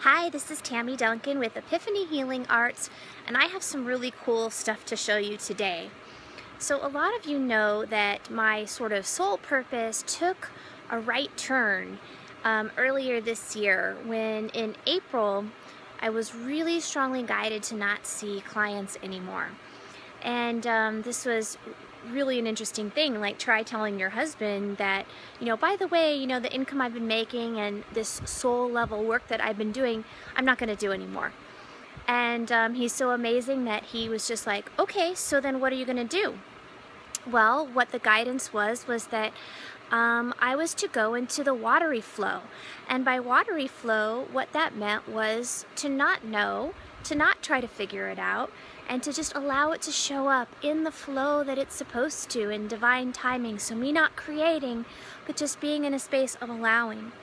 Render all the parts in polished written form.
Hi, this is Tammy Duncan with Epiphany Healing Arts, and I have some really cool stuff to show you today. So a lot of you know that my sort of soul purpose took a right turn earlier this year when in April I was really strongly guided to not see clients anymore. And this was really an interesting thing. Like, try telling your husband that, by the way, the income I've been making and this soul level work that I've been doing, I'm not going to do anymore. And he's so amazing that he was just like, okay, so then what are you going to do? Well, what the guidance was that I was to go into the watery flow. And by watery flow, what that meant was to not know, to not try to figure it out, and to just allow it to show up in the flow that it's supposed to, in divine timing. So me not creating, but just being in a space of allowing.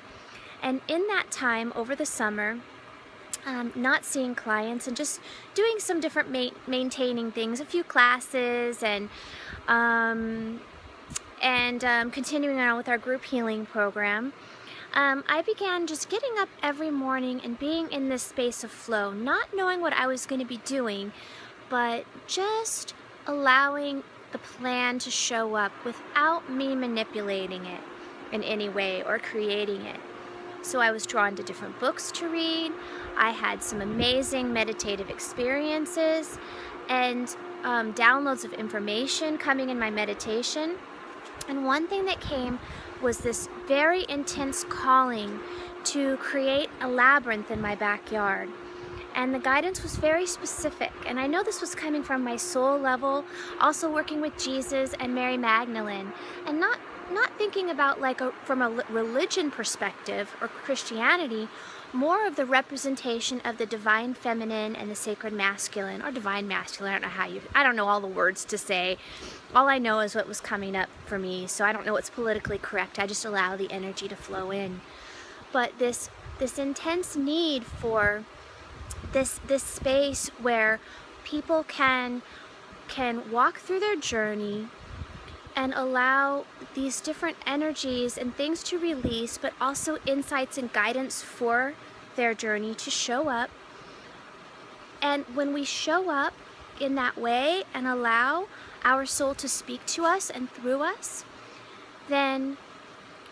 And in that time over the summer, not seeing clients and just doing some different maintaining things, a few classes, and continuing on with our group healing program, I began just getting up every morning and being in this space of flow, not knowing what I was going to be doing, but just allowing the plan to show up without me manipulating it in any way or creating it. So I was drawn to different books to read. I had some amazing meditative experiences and downloads of information coming in my meditation. And one thing that came was this very intense calling to create a labyrinth in my backyard. And the guidance was very specific. And I know this was coming from my soul level, also working with Jesus and Mary Magdalene, and not thinking about from a religion perspective or Christianity, more of the representation of the divine feminine and the sacred masculine, or divine masculine. I don't know all the words to say. All I know is what was coming up for me, so I don't know what's politically correct. I just allow the energy to flow in. But this intense need for this space where people can walk through their journey and allow these different energies and things to release, but also insights and guidance for their journey to show up. And when we show up in that way and allow our soul to speak to us and through us, then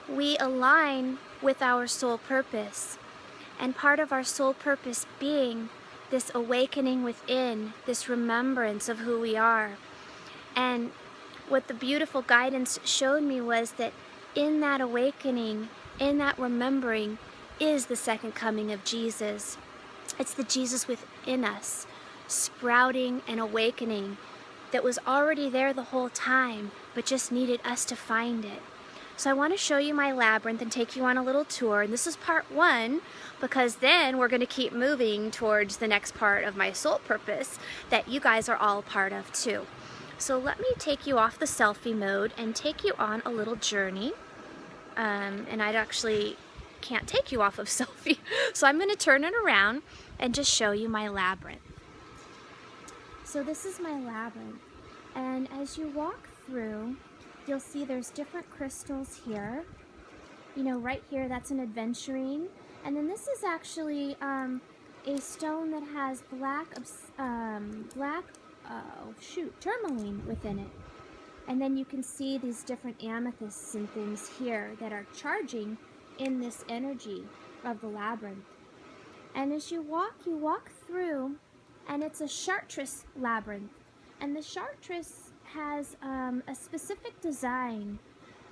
we align with our soul purpose. And part of our soul purpose being this awakening within, this remembrance of who we are. And what the beautiful guidance showed me was that in that awakening, in that remembering, is the second coming of Jesus. It's the Jesus within us, sprouting and awakening, that was already there the whole time, but just needed us to find it. So I want to show you my labyrinth and take you on a little tour. And this is part one, because then we're going to keep moving towards the next part of my soul purpose that you guys are all a part of too. So let me take you off the selfie mode and take you on a little journey. And I actually can't take you off of selfie. So I'm going to turn it around and just show you my labyrinth. So this is my labyrinth. And as you walk through, you'll see there's different crystals here. Right here, that's an adventurine. And then this is actually a stone that has tourmaline within it. And then you can see these different amethysts and things here that are charging in this energy of the labyrinth. And as you walk through, and it's a chartreuse labyrinth. And the chartreuse has a specific design,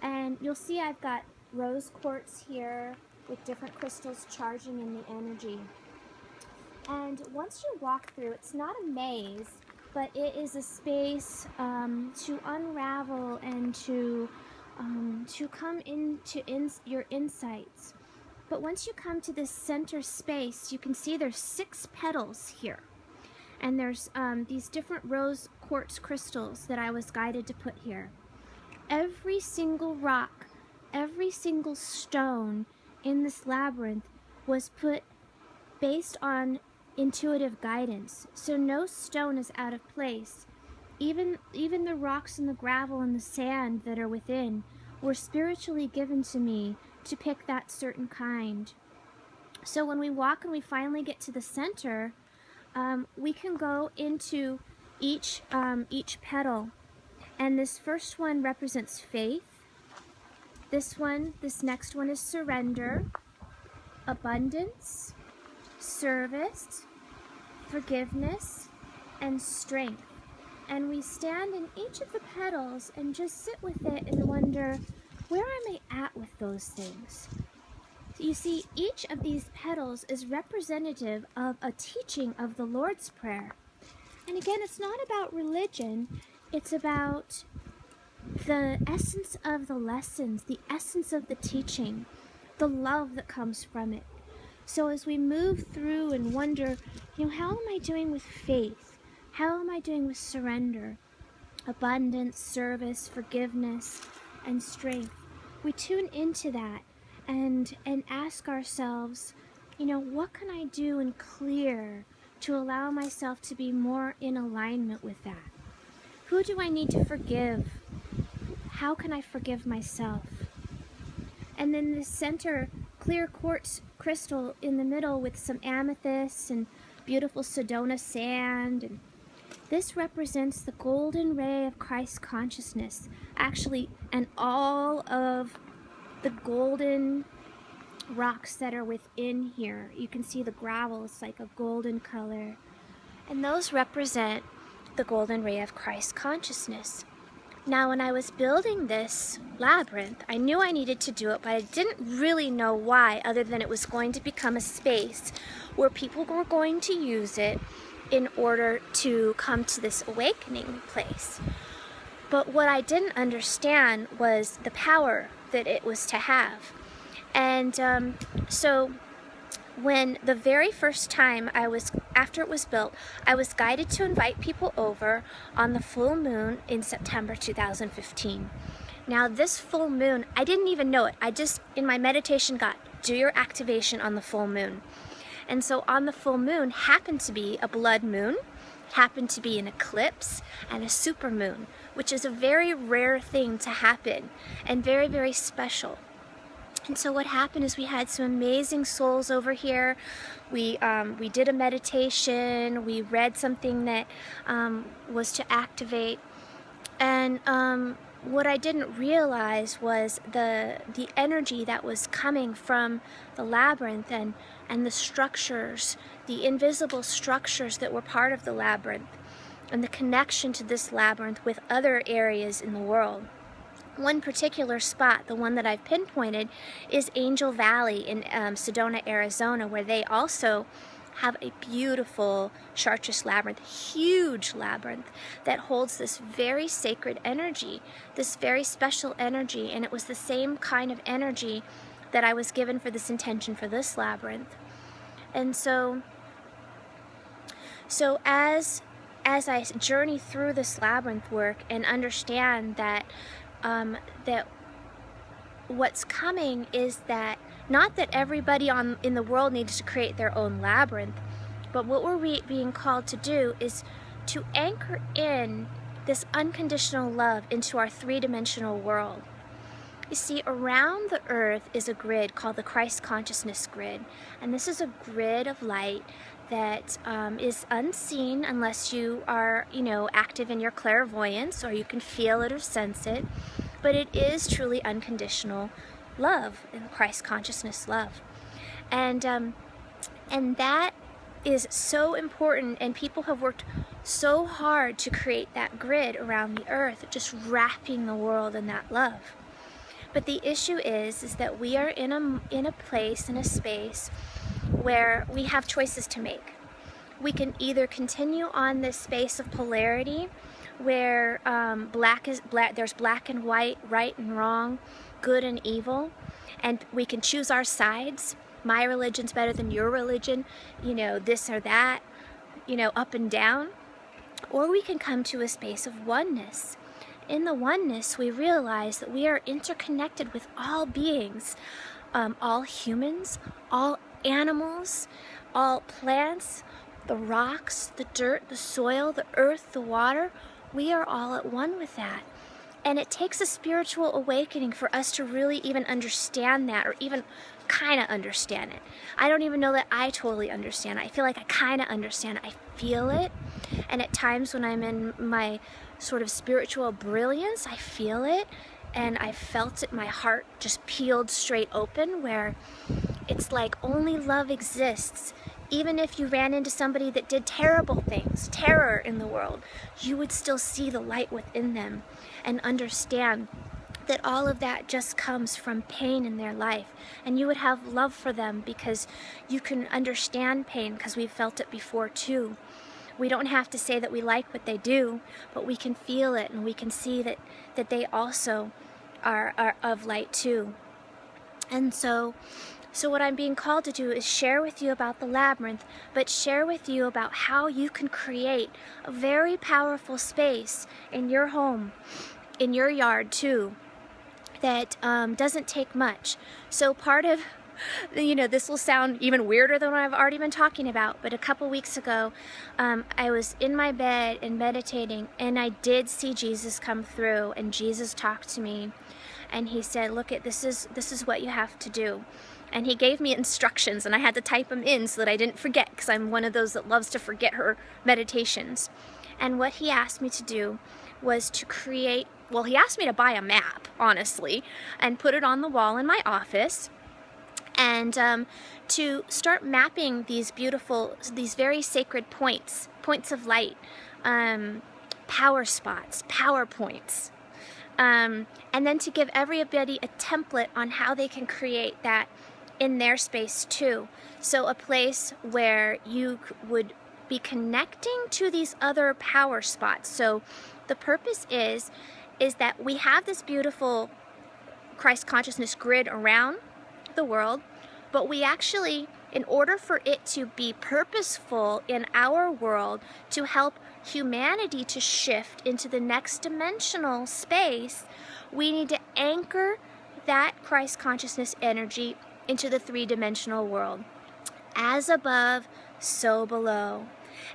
and you'll see I've got rose quartz here with different crystals charging in the energy. And once you walk through, it's not a maze, but it is a space to unravel and to come into your insights. But once you come to this center space, you can see there's 6 petals here. And there's these different rose quartz crystals that I was guided to put here. Every single rock, every single stone in this labyrinth was put based on intuitive guidance. So no stone is out of place. Even the rocks and the gravel and the sand that are within were spiritually given to me to pick that certain kind. So when we walk and we finally get to the center, we can go into each petal. And this first one represents faith. This next one is surrender, abundance, service, forgiveness, and strength. And we stand in each of the petals and just sit with it and wonder, where am I at with those things? You see, each of these petals is representative of a teaching of the Lord's Prayer. And again, it's not about religion, it's about the essence of the lessons, the essence of the teaching, the love that comes from it. So as we move through and wonder, how am I doing with faith? How am I doing with surrender, abundance, service, forgiveness, and strength? We tune into that and ask ourselves, what can I do and clear to allow myself to be more in alignment with that? Who do I need to forgive? How can I forgive myself? And then the center, clear quartz crystal in the middle with some amethyst and beautiful Sedona sand. And this represents the golden ray of Christ consciousness, actually, and all of the golden rocks that are within here. You can see the gravel, it's like a golden color. And those represent the golden ray of Christ consciousness. Now, when I was building this labyrinth, I knew I needed to do it, but I didn't really know why, other than it was going to become a space where people were going to use it in order to come to this awakening place. But what I didn't understand was the power that it was to have. And so when the very first time after it was built, I was guided to invite people over on the full moon in September 2015. Now this full moon, I didn't even know it. I just, in my meditation, got, do your activation on the full moon. And so on the full moon happened to be a blood moon, happened to be an eclipse, and a supermoon, which is a very rare thing to happen and very, very special. And so what happened is we had some amazing souls over here. We did a meditation. We read something that was to activate. And what I didn't realize was the energy that was coming from the labyrinth and the structures, the invisible structures that were part of the labyrinth, and the connection to this labyrinth with other areas in the world. One particular spot, the one that I've pinpointed, is Angel Valley in Sedona, Arizona, where they also have a beautiful Chartreuse labyrinth, huge labyrinth that holds this very sacred energy, this very special energy, and it was the same kind of energy that I was given for this intention for this labyrinth. And so as I journey through this labyrinth work and understand that that what's coming is that not that everybody in the world needs to create their own labyrinth, but what we're being called to do is to anchor in this unconditional love into our three-dimensional world. You see, around the earth is a grid called the Christ Consciousness Grid, and this is a grid of light that is unseen unless you are, active in your clairvoyance, or you can feel it or sense it, but it is truly unconditional love, in Christ consciousness love, and that is so important, and people have worked so hard to create that grid around the earth, just wrapping the world in that love. But the issue is that we are in a place, in a space, where we have choices to make. We can either continue on this space of polarity, where black is black, there's black and white, right and wrong, good and evil, and we can choose our sides. My religion's better than your religion, this or that, up and down. Or we can come to a space of oneness. In the oneness, we realize that we are interconnected with all beings, all humans, all animals, all plants, the rocks, the dirt, the soil, the earth, the water. We are all at one with that. And it takes a spiritual awakening for us to really even understand that, or even kind of understand it. I don't even know that I totally understand it. I feel like I kind of understand it. I feel it. And at times when I'm in my sort of spiritual brilliance, I feel it. And I felt it, my heart just peeled straight open, where it's like only love exists. Even if you ran into somebody that did terrible things, terror in the world, you would still see the light within them and understand that all of that just comes from pain in their life. And you would have love for them because you can understand pain, because we've felt it before too. We don't have to say that we like what they do, but we can feel it, and we can see that they also are of light too. And so what I'm being called to do is share with you about the labyrinth, but share with you about how you can create a very powerful space in your home, in your yard too, that doesn't take much. So part of, this will sound even weirder than what I've already been talking about, but a couple weeks ago, I was in my bed and meditating, and I did see Jesus come through, and Jesus talked to me, and he said, look, this is what you have to do. And he gave me instructions, and I had to type them in so that I didn't forget, because I'm one of those that loves to forget her meditations. And what he asked me to do was to create, well, he asked me to buy a map, honestly, and put it on the wall in my office, and to start mapping these beautiful, these very sacred points of light, power spots, power points, and then to give everybody a template on how they can create that in their space too. So a place where you would be connecting to these other power spots. So the purpose is that we have this beautiful Christ consciousness grid around the world, but we actually, in order for it to be purposeful in our world, to help humanity to shift into the next dimensional space, we need to anchor that Christ consciousness energy into the three-dimensional world. As above, so below.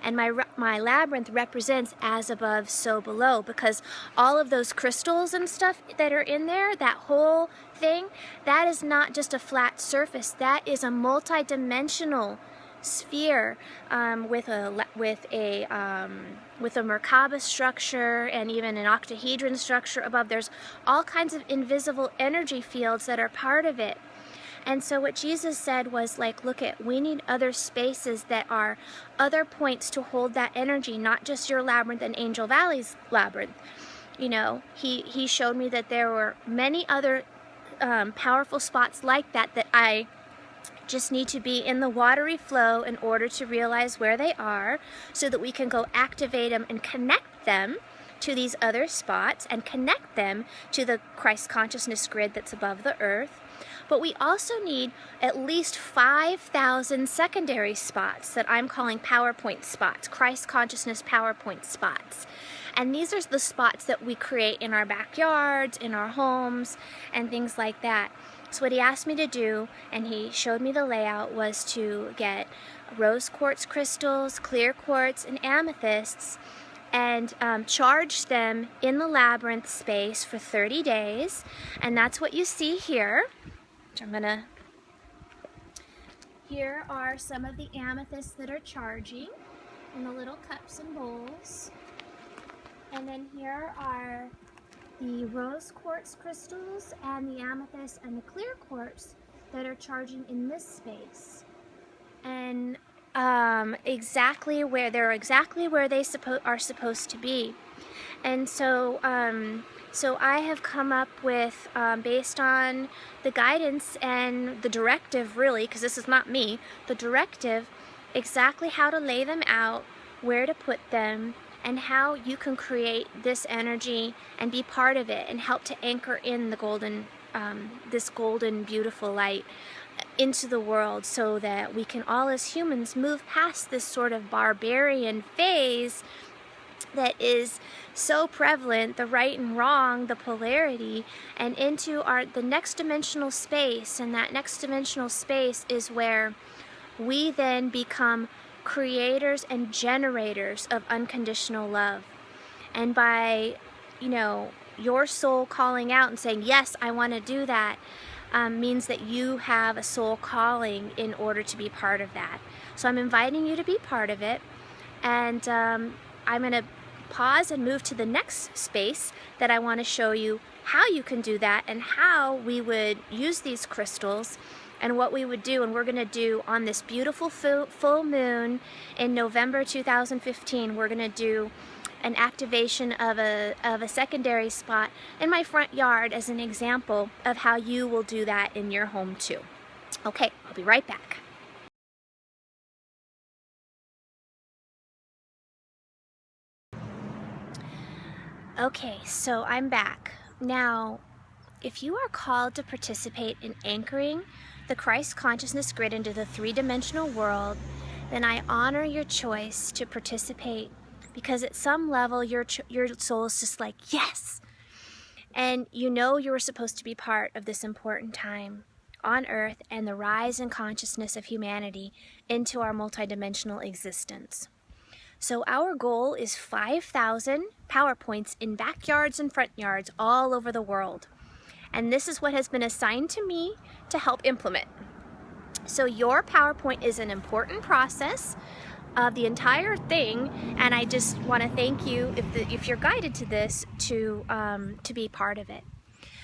And my labyrinth represents as above, so below, because all of those crystals and stuff that are in there, that whole thing, that is not just a flat surface. That is a multi-dimensional sphere with a Merkaba structure and even an octahedron structure above. There's all kinds of invisible energy fields that are part of it. And so what Jesus said was like, look, we need other spaces that are other points to hold that energy, not just your labyrinth and Angel Valley's labyrinth. He showed me that there were many other powerful spots like that I just need to be in the watery flow in order to realize where they are, so that we can go activate them and connect them to these other spots and connect them to the Christ consciousness grid that's above the earth. But we also need at least 5,000 secondary spots that I'm calling PowerPoint spots, Christ consciousness PowerPoint spots. And these are the spots that we create in our backyards, in our homes, and things like that. So what he asked me to do, and he showed me the layout, was to get rose quartz crystals, clear quartz, and amethysts, and charge them in the labyrinth space for 30 days. And that's what you see here. Here are some of the amethysts that are charging in the little cups and bowls. And then here are the rose quartz crystals and the amethyst and the clear quartz that are charging in this space. And exactly where they are supposed to be. And so I have come up with, based on the guidance and the directive, really, because this is not me, the directive, exactly how to lay them out, where to put them, and how you can create this energy and be part of it and help to anchor in the golden, this golden, beautiful light into the world, so that we can all as humans move past this sort of barbarian phase that is so prevalent, the right and wrong, the polarity, and into the next dimensional space. And that next dimensional space is where we then become creators and generators of unconditional love. And by, your soul calling out and saying, yes, I want to do that, means that you have a soul calling in order to be part of that. So I'm inviting you to be part of it, and I'm going to pause and move to the next space that I want to show you how you can do that and how we would use these crystals and what we would do. And we're going to do on this beautiful full moon in November 2015, we're going to do an activation of a secondary spot in my front yard as an example of how you will do that in your home too. Okay, I'll be right back. Okay, so I'm back. Now, if you are called to participate in anchoring the Christ consciousness grid into the three-dimensional world, then I honor your choice to participate, because at some level your soul is just like, yes! And you know you were supposed to be part of this important time on Earth and the rise in consciousness of humanity into our multidimensional existence. So our goal is 5,000 power points in backyards and front yards all over the world. And this is what has been assigned to me to help implement. So your PowerPoint is an important process of the entire thing, and I just want to thank you if you're guided to this to be part of it.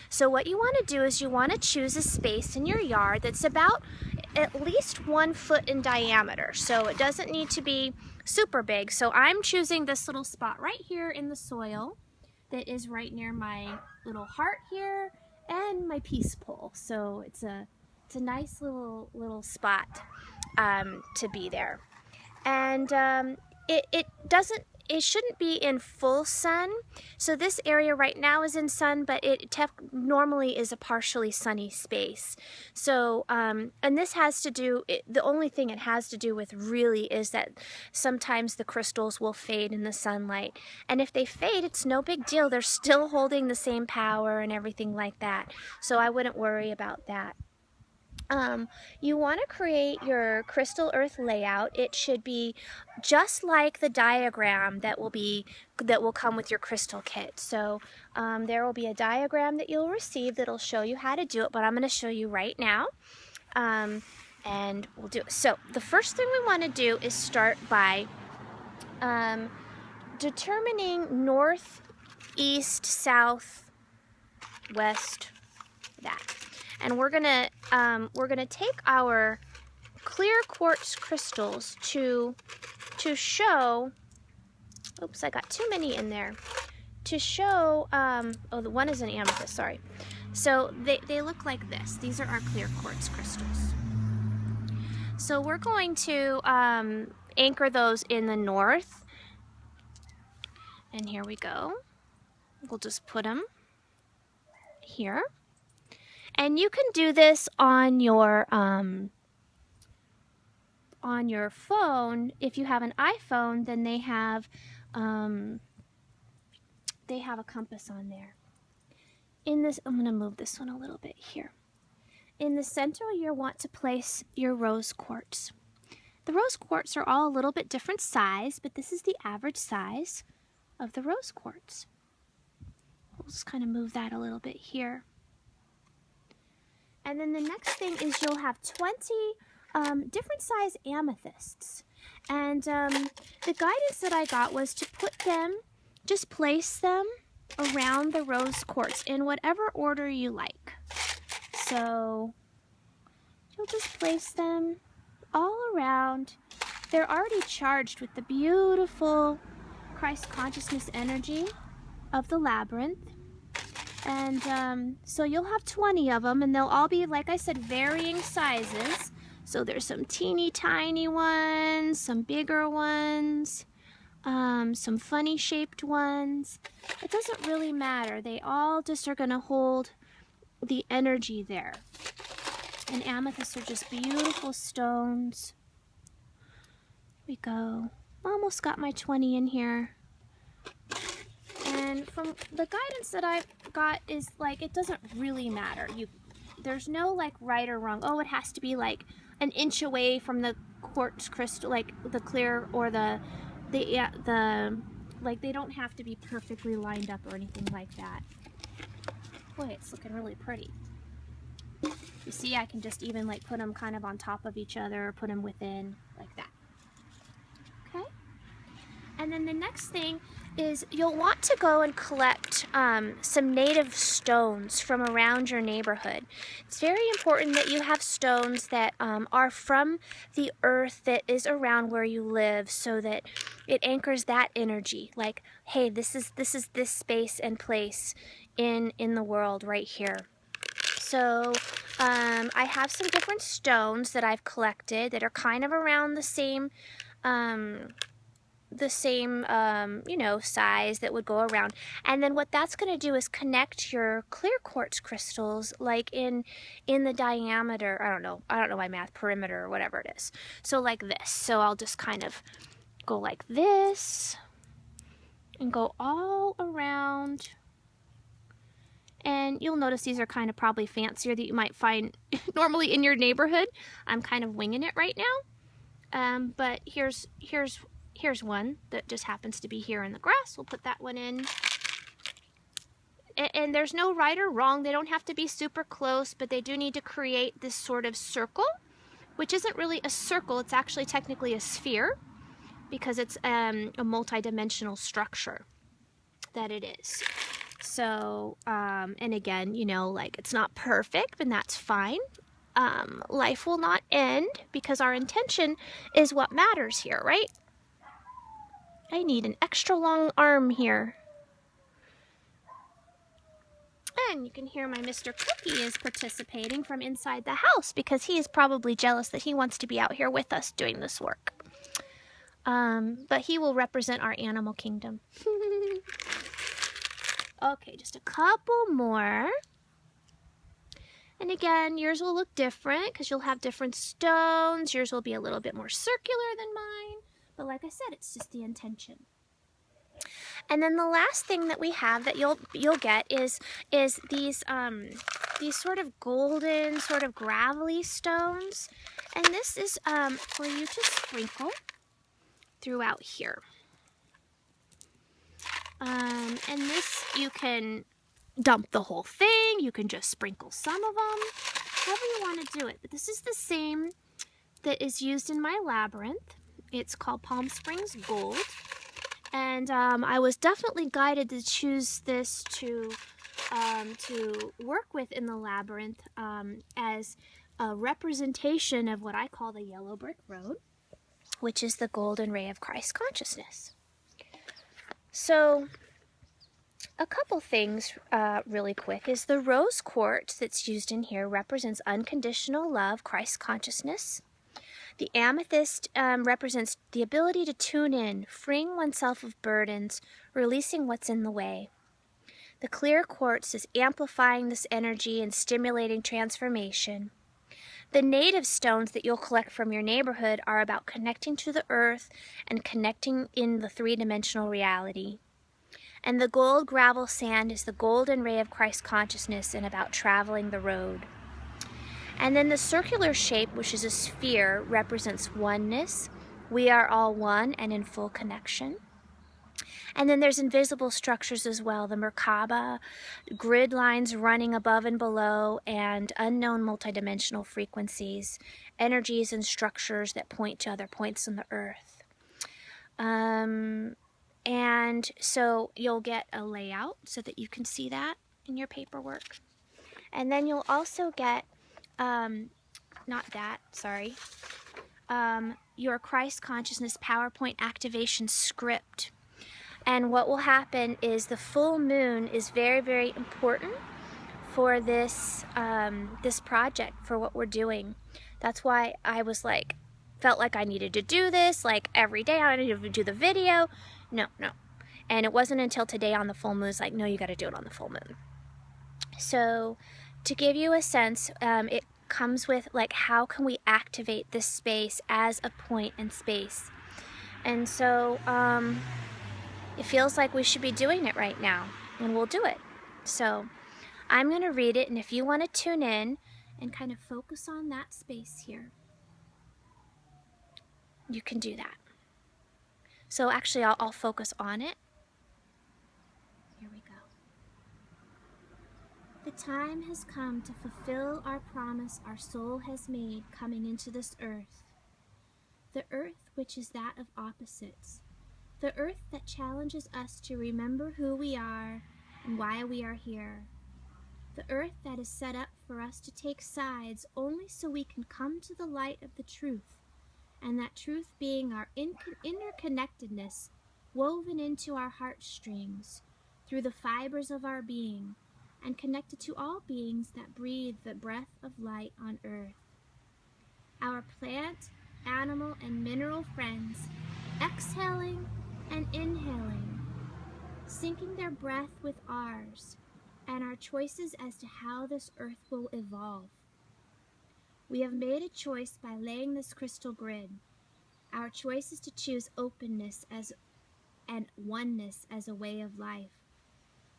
So what you want to do is you want to choose a space in your yard that's about at least 1 foot in diameter. So it doesn't need to be super big. So I'm choosing this little spot right here in the soil that is right near my little heart here and my peace pole. So it's a nice little spot to be there. And it shouldn't be in full sun. So this area right now is in sun, but it normally is a partially sunny space. So, and this has to do, the only thing it has to do with really is that sometimes the crystals will fade in the sunlight. And if they fade, it's no big deal. They're still holding the same power and everything like that. So I wouldn't worry about that. You want to create your crystal earth layout. It should be just like the diagram that will come with your crystal kit. So there will be a diagram that you'll receive that'll show you how to do it, but I'm going to show you right now. And we'll do it. So the first thing we want to do is start by determining north, east, south, west, that. And we're gonna take our clear quartz crystals to show. Oops, I got too many in there. To show. Oh, the one is an amethyst. Sorry. So they look like this. These are our clear quartz crystals. So we're going to anchor those in the north. And here we go. We'll just put them here. And you can do this on your phone. If you have an iPhone, then they have a compass on there. In this, I'm going to move this one a little bit here. In the center, you want to place your rose quartz. The rose quartz are all a little bit different size, but this is the average size of the rose quartz. We'll just kind of move that a little bit here. And then the next thing is you'll have 20 different size amethysts. And the guidance that I got was to put them, just place them around the rose quartz in whatever order you like. So you'll just place them all around. They're already charged with the beautiful Christ consciousness energy of the labyrinth. And so you'll have 20 of them, and they'll all be, like I said, varying sizes. So there's some teeny tiny ones, some bigger ones, some funny shaped ones. It doesn't really matter. They all just are going to hold the energy there. And amethysts are just beautiful stones. Here we go. Almost got my 20 in here. And from the guidance that I got is like, it doesn't really matter. There's no like right or wrong. Oh, it has to be like an inch away from the quartz crystal, like the clear or like they don't have to be perfectly lined up or anything like that. Boy, it's looking really pretty. You see, I can just even like put them kind of on top of each other, or put them within, like that. Okay? And then the next thing is you'll want to go and collect some native stones from around your neighborhood. It's very important that you have stones that are from the earth that is around where you live, so that it anchors that energy. Like, hey, this is this space and place in the world right here. So I have some different stones that I've collected that are kind of around the same you know, size that would go around. And then what that's going to do is connect your clear quartz crystals like in the diameter, I don't know my math, perimeter or whatever it is. So like this. So I'll just kind of go like this and go all around. And you'll notice these are kind of probably fancier that you might find normally in your neighborhood. I'm kind of winging it right now. But here's one that just happens to be here in the grass. We'll put that one in. And there's no right or wrong. They don't have to be super close, but they do need to create this sort of circle, which isn't really a circle. It's actually technically a sphere, because it's a multi-dimensional structure that it is. So, and again, you know, like, it's not perfect, and that's fine. Life will not end, because our intention is what matters here, right? I need an extra long arm here. And you can hear my Mr. Cookie is participating from inside the house, because he is probably jealous that he wants to be out here with us doing this work. But he will represent our animal kingdom. Okay, just a couple more. And again, yours will look different because you'll have different stones. Yours will be a little bit more circular than mine. But like I said, it's just the intention. And then the last thing that we have that you'll get is these sort of golden, sort of gravelly stones. And this is for you to sprinkle throughout here. And this, you can dump the whole thing. You can just sprinkle some of them, however you want to do it. But this is the same that is used in my labyrinth. It's called Palm Springs Gold. And I was definitely guided to choose this to work with in the labyrinth as a representation of what I call the yellow brick road, which is the golden ray of Christ consciousness. So a couple things really quick is the rose quartz that's used in here represents unconditional love, Christ consciousness. The amethyst represents the ability to tune in, freeing oneself of burdens, releasing what's in the way. The clear quartz is amplifying this energy and stimulating transformation. The native stones that you'll collect from your neighborhood are about connecting to the earth and connecting in the three-dimensional reality. And the gold gravel sand is the golden ray of Christ consciousness and about traveling the road. And then the circular shape, which is a sphere, represents oneness. We are all one and in full connection. And then there's invisible structures as well, the Merkaba, grid lines running above and below, and unknown multidimensional frequencies, energies and structures that point to other points on the earth. And so you'll get a layout so that you can see that in your paperwork. And then you'll also get, your Christ Consciousness PowerPoint activation script. And what will happen is the full moon is very, very important for this this project, for what we're doing. That's why I was like, felt like I needed to do this, like every day I needed to do the video. No. And it wasn't until today on the full moon, it's like, no, you got to do it on the full moon. So to give you a sense, it comes with like, how can we activate this space as a point in space? And so, it feels like we should be doing it right now, and we'll do it. So I'm going to read it, and if you want to tune in and kind of focus on that space here, you can do that. So actually, I'll focus on it. Here we go. The time has come to fulfill our promise our soul has made coming into this earth. The earth which is that of opposites. The earth that challenges us to remember who we are and why we are here. The earth that is set up for us to take sides only so we can come to the light of the truth, and that truth being our interconnectedness woven into our heartstrings through the fibers of our being and connected to all beings that breathe the breath of light on earth. Our plant, animal, and mineral friends exhaling and inhaling, syncing their breath with ours and our choices as to how this earth will evolve. We have made a choice by laying this crystal grid. Our choice is to choose openness and oneness as a way of life.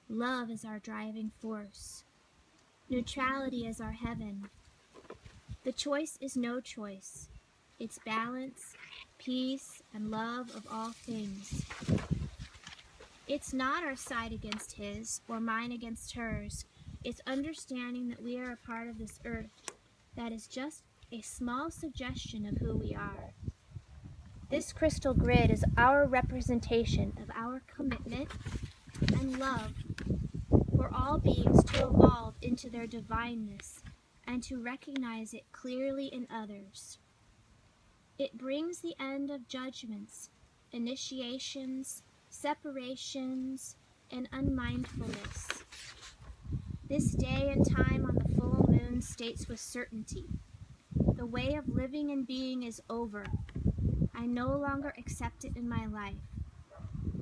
Love is our driving force. Neutrality is our heaven. The choice is no choice. It's balance, peace, and love of all things. It's not our side against his or mine against hers. It's understanding that we are a part of this earth that is just a small suggestion of who we are. This crystal grid is our representation of our commitment and love for all beings to evolve into their divineness and to recognize it clearly in others. It brings the end of judgments, initiations, separations, and unmindfulness. This day and time on the full moon states with certainty, the way of living and being is over. I no longer accept it in my life.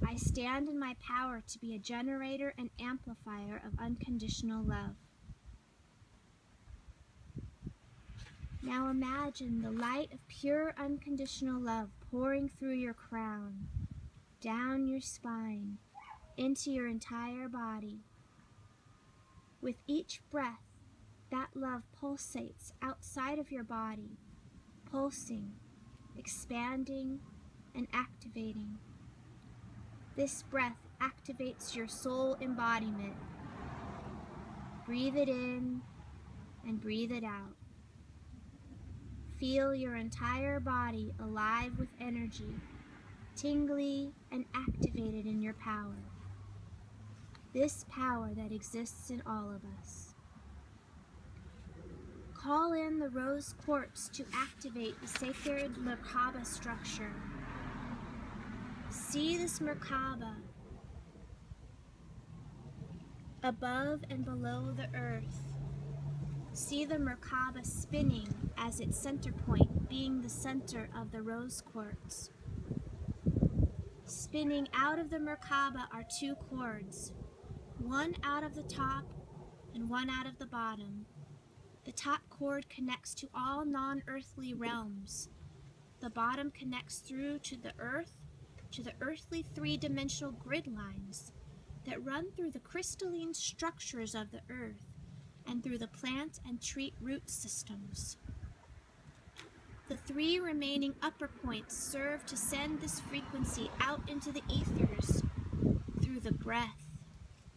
I stand in my power to be a generator and amplifier of unconditional love. Now imagine the light of pure unconditional love pouring through your crown, down your spine, into your entire body. With each breath, that love pulsates outside of your body, pulsing, expanding, and activating. This breath activates your soul embodiment. Breathe it in and breathe it out. Feel your entire body alive with energy, tingly and activated in your power. This power that exists in all of us. Call in the rose quartz to activate the sacred Merkaba structure. See this Merkaba above and below the earth. See the Merkaba spinning as its center point being the center of the rose quartz. Spinning out of the Merkaba are two cords, one out of the top and one out of the bottom. The top cord connects to all non-earthly realms. The bottom connects through to the earthly three-dimensional grid lines that run through the crystalline structures of the earth and through the plant and tree root systems. The three remaining upper points serve to send this frequency out into the ethers through the breath,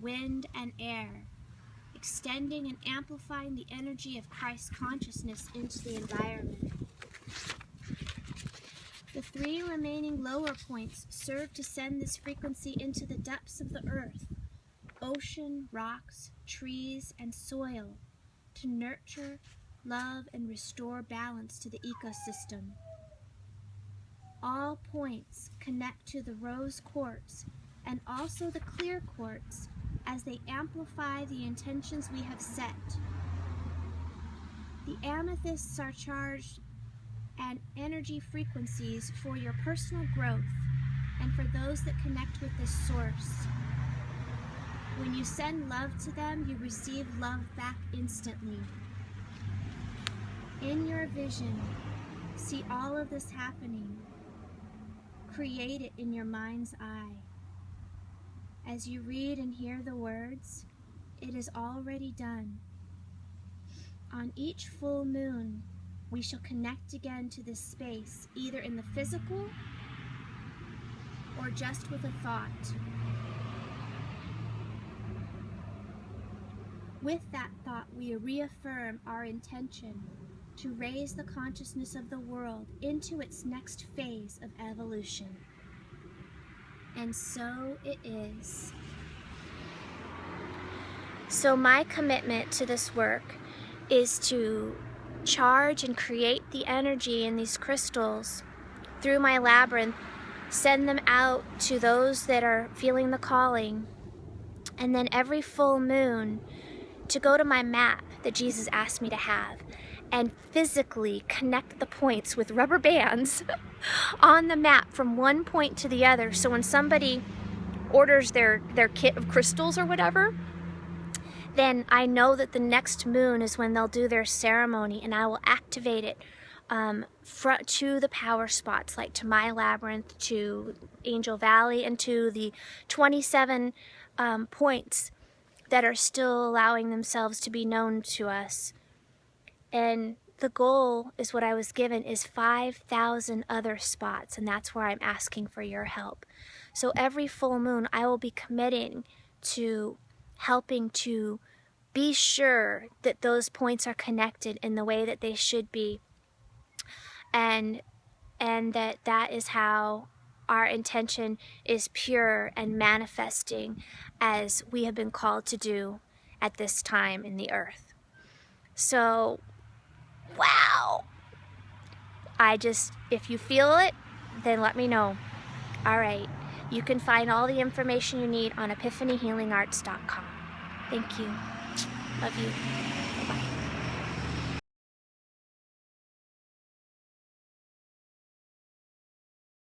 wind, and air, extending and amplifying the energy of Christ consciousness into the environment. The three remaining lower points serve to send this frequency into the depths of the earth, ocean, rocks, trees, and soil, to nurture, love, and restore balance to the ecosystem. All points connect to the rose quartz and also the clear quartz as they amplify the intentions we have set. The amethysts are charged and energy frequencies for your personal growth and for those that connect with this source. When you send love to them, you receive love back instantly. In your vision, see all of this happening. Create it in your mind's eye. As you read and hear the words, it is already done. On each full moon, we shall connect again to this space, either in the physical or just with a thought. With that thought, we reaffirm our intention to raise the consciousness of the world into its next phase of evolution. And so it is. So my commitment to this work is to charge and create the energy in these crystals through my labyrinth, send them out to those that are feeling the calling, and then every full moon to go to my map that Jesus asked me to have and physically connect the points with rubber bands on the map from one point to the other. So when somebody orders their kit of crystals or whatever, then I know that the next moon is when they'll do their ceremony, and I will activate it to the power spots, like to my labyrinth, to Angel Valley, and to the 27 points that are still allowing themselves to be known to us. And the goal is what I was given is 5,000 other spots, and that's where I'm asking for your help. So every full moon I will be committing to helping to be sure that those points are connected in the way that they should be, and that is how our intention is pure and manifesting as we have been called to do at this time in the earth. So, wow! If you feel it, then let me know. All right. You can find all the information you need on epiphanyhealingarts.com. Thank you. Love you. Bye-bye.